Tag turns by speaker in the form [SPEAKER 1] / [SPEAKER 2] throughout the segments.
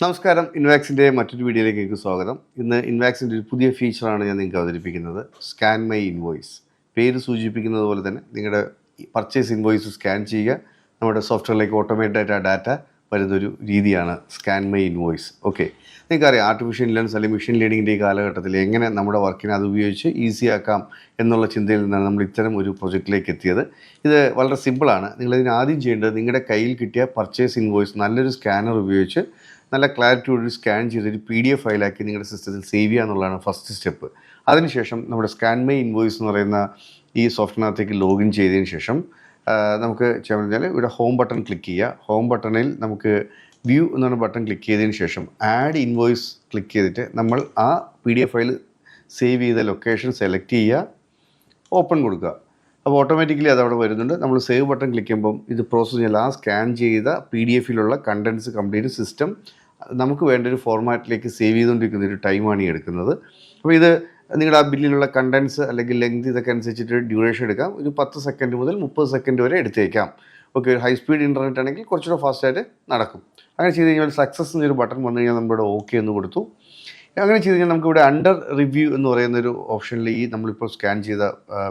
[SPEAKER 1] നമസ്കാരം, ഇൻവാക്സിൻ്റെ മറ്റൊരു വീഡിയോയിലേക്ക് സ്വാഗതം. ഇന്ന് ഇൻവാക്സിൻ്റെ ഒരു പുതിയ ഫീച്ചറാണ് ഞാൻ നിങ്ങൾക്ക് അവതരിപ്പിക്കുന്നത്, സ്കാൻ മൈ ഇൻവോയ്സ്. പേര് സൂചിപ്പിക്കുന്നത് പോലെ തന്നെ നിങ്ങളുടെ പർച്ചേസ് ഇൻവോയ്സ് സ്കാൻ ചെയ്യുക, നമ്മുടെ സോഫ്റ്റ്വെയറിലേക്ക് ഓട്ടോമേറ്റഡ് ആയിട്ട് ഡാറ്റ വരുന്നൊരു രീതിയാണ് സ്കാൻ മൈ ഇൻവോയ്സ്. ഓക്കെ, നിങ്ങൾക്കറിയാം ആർട്ടിഫിഷ്യൽ ഇൻ്റലിജൻസ് അല്ലെങ്കിൽ മെഷീൻ ലേണിങ്ങിൻ്റെ ഈ കാലഘട്ടത്തിൽ എങ്ങനെ നമ്മുടെ വർക്കിനെ അത് ഉപയോഗിച്ച് ഈസിയാക്കാം എന്നുള്ള ചിന്തയിൽ നിന്നാണ് നമ്മൾ ഇത്തരം ഒരു പ്രൊജക്റ്റിലേക്ക് എത്തിയത്. ഇത് വളരെ സിമ്പിളാണ്. നിങ്ങളിതിന് ആദ്യം ചെയ്യേണ്ടത് നിങ്ങളുടെ കയ്യിൽ കിട്ടിയ പർച്ചേസ് ഇൻവോയ്സ് നല്ലൊരു സ്കാനർ ഉപയോഗിച്ച് നല്ല ക്ലാരിറ്റിയോട് സ്കാൻ ചെയ്തൊരു PDF ഫയലാക്കി നിങ്ങളുടെ സിസ്റ്റത്തിൽ സേവ് ചെയ്യുക എന്നുള്ളതാണ് ഫസ്റ്റ് സ്റ്റെപ്പ്. അതിനുശേഷം നമ്മുടെ സ്കാൻ മൈ ഇൻവോയ്സ് എന്ന് പറയുന്ന ഈ സോഫ്റ്റ്വെയറിനകത്തേക്ക് ലോഗിൻ ചെയ്തതിന് ശേഷം നമുക്ക് ചെയ്യാൻ പറഞ്ഞാൽ ഇവിടെ ഹോം ബട്ടൺ ക്ലിക്ക് ചെയ്യുക. ഹോം ബട്ടണിൽ നമുക്ക് വ്യൂ എന്നാണ് ബട്ടൺ ക്ലിക്ക് ചെയ്തതിന് ശേഷം ആഡ് ഇൻവോയ്സ് ക്ലിക്ക് ചെയ്തിട്ട് നമ്മൾ ആ PDF ഫയൽ സേവ് ചെയ്ത ലൊക്കേഷൻ സെലക്ട് ചെയ്യുക, ഓപ്പൺ കൊടുക്കുക. അപ്പോൾ ഓട്ടോമാറ്റിക്കലി അതവിടെ വരുന്നുണ്ട്. നമ്മൾ സേവ് ബട്ടൺ ക്ലിക്ക് ചെയ്യുമ്പം ഇത് പ്രോസസ്സ് ചെയ്യാൻ ആ സ്കാൻ ചെയ്ത PDF-ലുള്ള കണ്ടൻസ് കംപ്ലീറ്റ് സിസ്റ്റം നമുക്ക് വേണ്ട ഒരു ഫോർമാറ്റിലേക്ക് സേവ് ചെയ്തുകൊണ്ടിരിക്കുന്ന ഒരു ടൈമാണ് ഈ എടുക്കുന്നത്. അപ്പോൾ ഇത് നിങ്ങളുടെ ആ ബില്ലിലുള്ള കണ്ടൻസ് അല്ലെങ്കിൽ ലെങ്ത് ഇതൊക്കെ അനുസരിച്ചിട്ട് ഡ്യൂറേഷൻ എടുക്കാം. ഒരു 10 സെക്കൻഡ് മുതൽ 30 സെക്കൻഡ് വരെ എടുത്തേക്കാം. ഓക്കെ, ഒരു ഹൈ സ്പീഡ് ഇൻ്റർനെറ്റ് ആണെങ്കിൽ കുറച്ചുകൂടെ ഫാസ്റ്റായിട്ട് നടക്കും. അങ്ങനെ ചെയ്ത് കഴിഞ്ഞാൽ സക്സസ് എന്നൊരു ബട്ടൺ വന്നു കഴിഞ്ഞാൽ നമ്മുടെ ഓക്കെ എന്ന് കൊടുത്തു. അങ്ങനെ ചെയ്ത് കഴിഞ്ഞാൽ നമുക്കിവിടെ അണ്ടർ റിവ്യൂ എന്ന് പറയുന്നൊരു ഓപ്ഷനിൽ ഈ നമ്മളിപ്പോൾ സ്കാൻ ചെയ്ത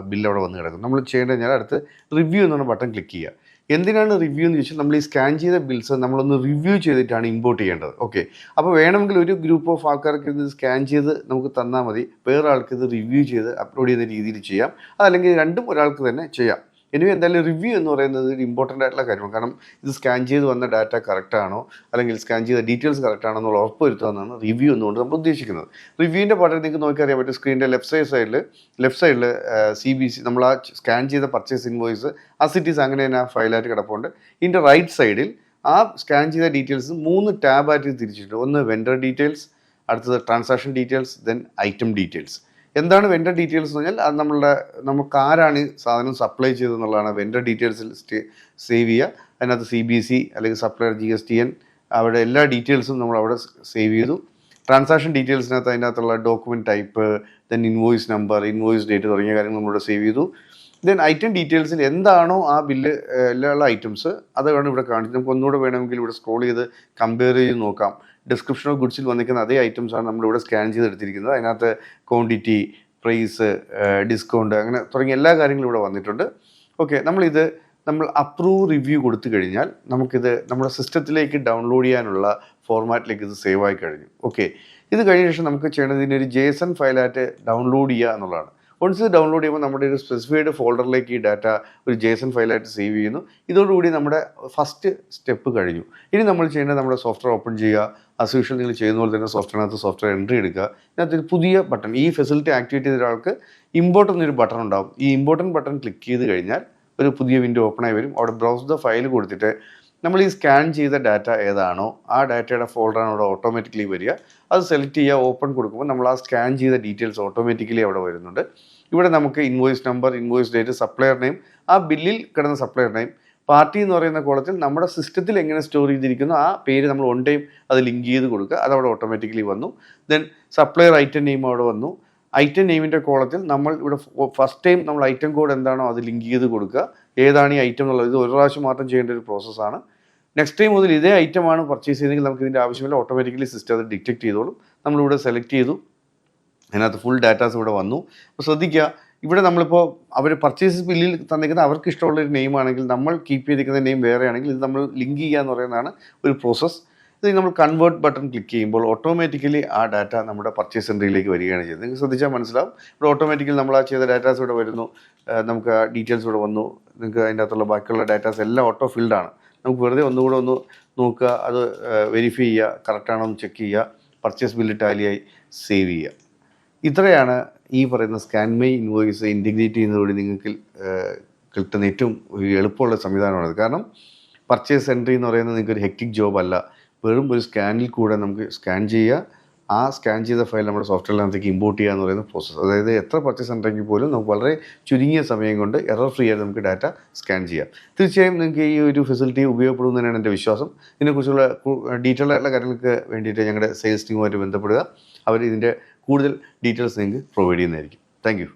[SPEAKER 1] ബില്ല് അവിടെ വന്ന് കിടക്കും. നമ്മൾ ചെയ്യേണ്ടത് കഴിഞ്ഞാൽ അടുത്ത് റിവ്യൂ എന്നുള്ള ബട്ടൺ ക്ലിക്ക് ചെയ്യുക. എന്തിനാണ് റിവ്യൂ എന്ന് ചോദിച്ചാൽ നമ്മൾ ഈ സ്കാൻ ചെയ്ത ബിൽസ് നമ്മളൊന്ന് റിവ്യൂ ചെയ്തിട്ടാണ് ഇമ്പോർട്ട് ചെയ്യേണ്ടത്. ഓക്കെ, അപ്പോൾ വേണമെങ്കിൽ ഒരു ഗ്രൂപ്പ് ഓഫ് ആൾക്കാർക്ക് ഇത് സ്കാൻ ചെയ്ത് നമുക്ക് തന്നാൽ മതി, വേറെ ആൾക്ക് ഇത് റിവ്യൂ ചെയ്ത് അപ്ലോഡ് ചെയ്യുന്ന രീതിയിൽ ചെയ്യാം. അതല്ലെങ്കിൽ രണ്ടും ഒരാൾക്ക് തന്നെ ചെയ്യാം. എനിവേ എന്തായാലും റിവ്യൂ എന്ന് പറയുന്നത് ഒരു ഇമ്പോർട്ടൻ്റ് ആയിട്ടുള്ള കാര്യമാണ്. കാരണം ഇത് സ്കാൻ ചെയ്ത് വന്ന ഡാറ്റ കറക്റ്റാണോ അല്ലെങ്കിൽ സ്കാൻ ചെയ്ത ഡീറ്റെയിൽസ് കറക്റ്റാണോ എന്നുള്ള ഉറപ്പ് വരുത്തുന്നതാണ് റിവ്യൂ എന്നുകൊണ്ട് നമ്മൾ ഉദ്ദേശിക്കുന്നത്. റിവ്യൂവിൻ്റെ പാട്ടിൽ നിങ്ങൾക്ക് നോക്കിയറിയാൻ പറ്റും, സ്ക്രീനിൻ്റെ ലെഫ്റ്റ് സൈഡിൽ CBC നമ്മൾ ആ സ്കാൻ ചെയ്ത പർച്ചേസ് ഇൻവോയ്സ് അസിറ്റീസ് അങ്ങനെ തന്നെ ആ ഫയലായിട്ട് കിടപ്പുണ്ട്. ഇതിൻ്റെ റൈറ്റ് സൈഡിൽ ആ സ്കാൻ ചെയ്ത ഡീറ്റെയിൽസ് 3 ടാബായിട്ട് തിരിച്ചിട്ടുണ്ട്. ഒന്ന് വെൻഡർ ഡീറ്റെയിൽസ്, അടുത്തത് transaction details, then item details. എന്താണ് വെൻഡർ ഡീറ്റെയിൽസ് എന്ന് പറഞ്ഞാൽ അത് നമുക്ക് ആരാണ് ഈ സാധനം സപ്ലൈ ചെയ്തതെന്നുള്ളതാണ് വെൻഡർ ഡീറ്റെയിൽസിൽ സേവ് ചെയ്യുക. അതിനകത്ത് CBC അല്ലെങ്കിൽ സപ്ലയർ GSTN അവിടെ എല്ലാ ഡീറ്റെയിൽസും നമ്മൾ അവിടെ സേവ് ചെയ്തു. ട്രാൻസാക്ഷൻ ഡീറ്റെയിൽസിനകത്ത് അതിനകത്തുള്ള document type, then invoice number, invoice date തുടങ്ങിയ കാര്യങ്ങൾ നമ്മളിവിടെ സേവ് ചെയ്തു. ദെൻ ഐറ്റം ഡീറ്റെയിൽസിൽ എന്താണോ ആ ബില്ല് എല്ലാ ഐറ്റംസ് അതാണ് ഇവിടെ കാണിച്ചത്. നമുക്ക് ഒന്നുകൂടെ വേണമെങ്കിൽ ഇവിടെ സ്ക്രോൾ ചെയ്ത് കമ്പയർ ചെയ്ത് നോക്കാം. ഡിസ്ക്രിപ്ഷൻ ഓഫ് ഗുഡ്സിൽ വന്നിരിക്കുന്ന അതേ ഐറ്റംസാണ് നമ്മളിവിടെ സ്കാൻ ചെയ്തെടുത്തിരിക്കുന്നത്. അതിനകത്ത് ക്വാണ്ടിറ്റി, പ്രൈസ്, ഡിസ്കൗണ്ട് അങ്ങനെ തുടങ്ങിയ എല്ലാ കാര്യങ്ങളും ഇവിടെ വന്നിട്ടുണ്ട്. ഓക്കെ, നമ്മൾ അപ്രൂവ് റിവ്യൂ കൊടുത്തു കഴിഞ്ഞാൽ നമുക്കിത് നമ്മുടെ സിസ്റ്റത്തിലേക്ക് ഡൗൺലോഡ് ചെയ്യാനുള്ള ഫോർമാറ്റിലേക്ക് ഇത് സേവ് ആയി കഴിഞ്ഞു. ഓക്കെ, ഇത് കഴിഞ്ഞ ശേഷം നമുക്ക് ചെയ്യേണ്ടത് ഇതിനൊരു JSON ഫയലായിട്ട് ഡൗൺലോഡ് ചെയ്യുക എന്നുള്ളതാണ്. വൺസ് ഇത് ഡൗൺലോഡ് ചെയ്യുമ്പോൾ നമ്മുടെ ഒരു സ്പെസിഫൈഡ് ഫോൾഡറിലേക്ക് ഈ ഡാറ്റ ഒരു JSON ഫയലായിട്ട് സേവ് ചെയ്യുന്നു. ഇതോടുകൂടി നമ്മുടെ ഫസ്റ്റ് സ്റ്റെപ്പ് കഴിഞ്ഞു. ഇനി നമ്മൾ ചെയ്യേണ്ടത് നമ്മുടെ സോഫ്റ്റ്വെയർ ഓപ്പൺ ചെയ്യുക. ആസ് യൂഷ്വൽ നിങ്ങൾ ചെയ്യുന്ന പോലെ തന്നെ സോഫ്റ്റ്വെയർ എൻട്രി എടുക്കുക. ഇതിനകത്തൊരു പുതിയ ബട്ടൺ, ഈ ഫെസിലിറ്റി ആക്ടിവേറ്റ് ചെയ്ത ഒരാൾക്ക് ഇമ്പോർട്ട് എന്നൊരു ബട്ടൺ ഉണ്ടാകും. ഈ ഇമ്പോർട്ടൻറ്റ് ബട്ടൺ ക്ലിക്ക് ചെയ്ത് കഴിഞ്ഞാൽ ഒരു പുതിയ വിൻഡോ ഓപ്പൺ ആയി വരും. അവിടെ ബ്രൗസ് ദ ഫയൽ കൊടുത്തിട്ട് നമ്മൾ ഈ സ്കാൻ ചെയ്ത ഡാറ്റ ഏതാണോ ആ ഡാറ്റയുടെ ഫോൾഡറാണ് അവിടെ ഓട്ടോമാറ്റിക്കലി വരിക. അത് സെലക്ട് ചെയ്യുക, ഓപ്പൺ കൊടുക്കുമ്പോൾ നമ്മൾ ആ സ്കാൻ ചെയ്ത ഡീറ്റെയിൽസ് ഓട്ടോമാറ്റിക്കലി അവിടെ വരുന്നുണ്ട്. ഇവിടെ നമുക്ക് invoice number, invoice date, supplier name, ആ ബില്ലിൽ കിടന്ന സപ്ലയർ നെയിം, പാർട്ടി എന്ന് പറയുന്ന കോളത്തിൽ നമ്മുടെ സിസ്റ്റത്തിൽ എങ്ങനെ സ്റ്റോർ ചെയ്തിരിക്കുന്നു ആ പേര് നമ്മൾ ഓൺ ടൈം അത് ലിങ്ക് ചെയ്ത് കൊടുക്കുക. അതവിടെ ഓട്ടോമാറ്റിക്കലി വന്നു. ദെൻ സപ്ലയർ ഐറ്റം നെയിം അവിടെ വന്നു. ഐറ്റം നെയിമിൻ്റെ കോളത്തിൽ നമ്മൾ ഇവിടെ ഫസ്റ്റ് ടൈം നമ്മൾ ഐറ്റം കോഡ് എന്താണോ അത് ലിങ്ക് ചെയ്ത് കൊടുക്കുക. ഏതാണ് ഈ ഐറ്റം എന്നുള്ളത് ഇത് ഒരു പ്രാവശ്യം മാത്രം ചെയ്യേണ്ട ഒരു പ്രോസസ്സാണ്. നെക്സ്റ്റ് ടൈം മുതൽ ഇതേ ഐറ്റമാണ് പർച്ചേസ് ചെയ്തെങ്കിൽ നമുക്ക് ഇതിൻ്റെ ആവശ്യമില്ല, ഓട്ടോമാറ്റിക്കലി സിസ്റ്റം അത് ഡിറ്റക്ട് ചെയ്തോളും. നമ്മളിവിടെ സെലക്ട് ചെയ്തു, അതിനകത്ത് ഫുൾ ഡാറ്റാസ് ഇവിടെ വന്നു. അപ്പോൾ ശ്രദ്ധിക്കുക, ഇവിടെ നമ്മളിപ്പോൾ അവർ പർച്ചേസ് ബില്ലിൽ തന്നിരിക്കുന്ന അവർക്ക് ഇഷ്ടമുള്ളൊരു നെയിം ആണെങ്കിൽ നമ്മൾ കീപ്പ് ചെയ്തിരിക്കുന്ന നെയിം വേറെ ആണെങ്കിൽ ഇത് നമ്മൾ ലിങ്ക് ചെയ്യുക എന്ന് പറയുന്നതാണ് ഒരു പ്രോസസ്സ്. ഇത് നമ്മൾ കൺവേർട്ട് ബട്ടൺ ക്ലിക്ക് ചെയ്യുമ്പോൾ ഓട്ടോമാറ്റിക്കലി ആ ഡാറ്റ നമ്മുടെ പർച്ചേസ് എൻട്രിയിലേക്ക് വരികയാണ് ചെയ്യുന്നത്. നിങ്ങൾക്ക് ശ്രദ്ധിച്ചാൽ മനസ്സിലാവും, ഇവിടെ ഓട്ടോമാറ്റിക്കലി നമ്മൾ ആ ചെയ്ത ഡാറ്റാസ് ഇവിടെ വരുന്നു. നമുക്ക് ആ ഡീറ്റെയിൽസ് ഇവിടെ വന്നു. നിങ്ങൾക്ക് അതിൻ്റെ അകത്തുള്ള ബാക്കിയുള്ള ഡാറ്റാസ് എല്ലാം ഓട്ടോ ഫിൽഡാണ്. നമുക്ക് വെറുതെ ഒന്നുകൂടെ ഒന്ന് നോക്കുക, അത് വെരിഫൈ ചെയ്യുക, കറക്റ്റാണോ എന്ന് ചെക്ക് ചെയ്യുക, പർച്ചേസ് ബില്ല് ടാലിയായി സേവ് ചെയ്യുക. ഇത്രയാണ് ഈ പറയുന്ന സ്കാൻ മൈ ഇൻവോയ്സ് ഇൻറ്റിഗ്രേറ്റ് ചെയ്യുന്നതോടെ നിങ്ങൾക്ക് കിട്ടുന്ന ഏറ്റവും എളുപ്പമുള്ള സംവിധാനമാണത്. കാരണം പർച്ചേസ് എൻട്രി എന്ന് പറയുന്നത് നിങ്ങൾക്കൊരു ഹെക്റ്റിക് ജോബ് അല്ല. വെറും ഒരു സ്കാനിൽ കൂടെ നമുക്ക് സ്കാൻ ചെയ്യുക, ആ സ്കാൻ ചെയ്ത ഫയൽ നമ്മുടെ സോഫ്റ്റ്വെയറിനകത്തേക്ക് ഇമ്പോർട്ട് ചെയ്യുക എന്ന് പറയുന്ന പ്രോസസ്സ്. അതായത് എത്ര പർച്ചേസ് ഉണ്ടെങ്കിൽ പോലും നമുക്ക് വളരെ ചുരുങ്ങിയ സമയം കൊണ്ട് എറർ ഫ്രീ ആയിട്ട് നമുക്ക് ഡാറ്റ സ്കാൻ ചെയ്യാം. തീർച്ചയായും നിങ്ങൾക്ക് ഈ ഒരു ഫെസിലിറ്റി ഉപയോഗപ്പെടുന്നതിനാണ് എൻ്റെ വിശ്വാസം. ഇതിനെക്കുറിച്ചുള്ള ഡീറ്റെയിൽ ആയിട്ടുള്ള കാര്യങ്ങൾക്ക് വേണ്ടിയിട്ട് ഞങ്ങളുടെ സെയിൽസ് ടീമുമായിട്ട് ബന്ധപ്പെടുക. അവർ ഇതിൻ്റെ കൂടുതൽ ഡീറ്റെയിൽസ് നിങ്ങൾക്ക് പ്രൊവൈഡ് ചെയ്യുന്നതായിരിക്കും. Thank you.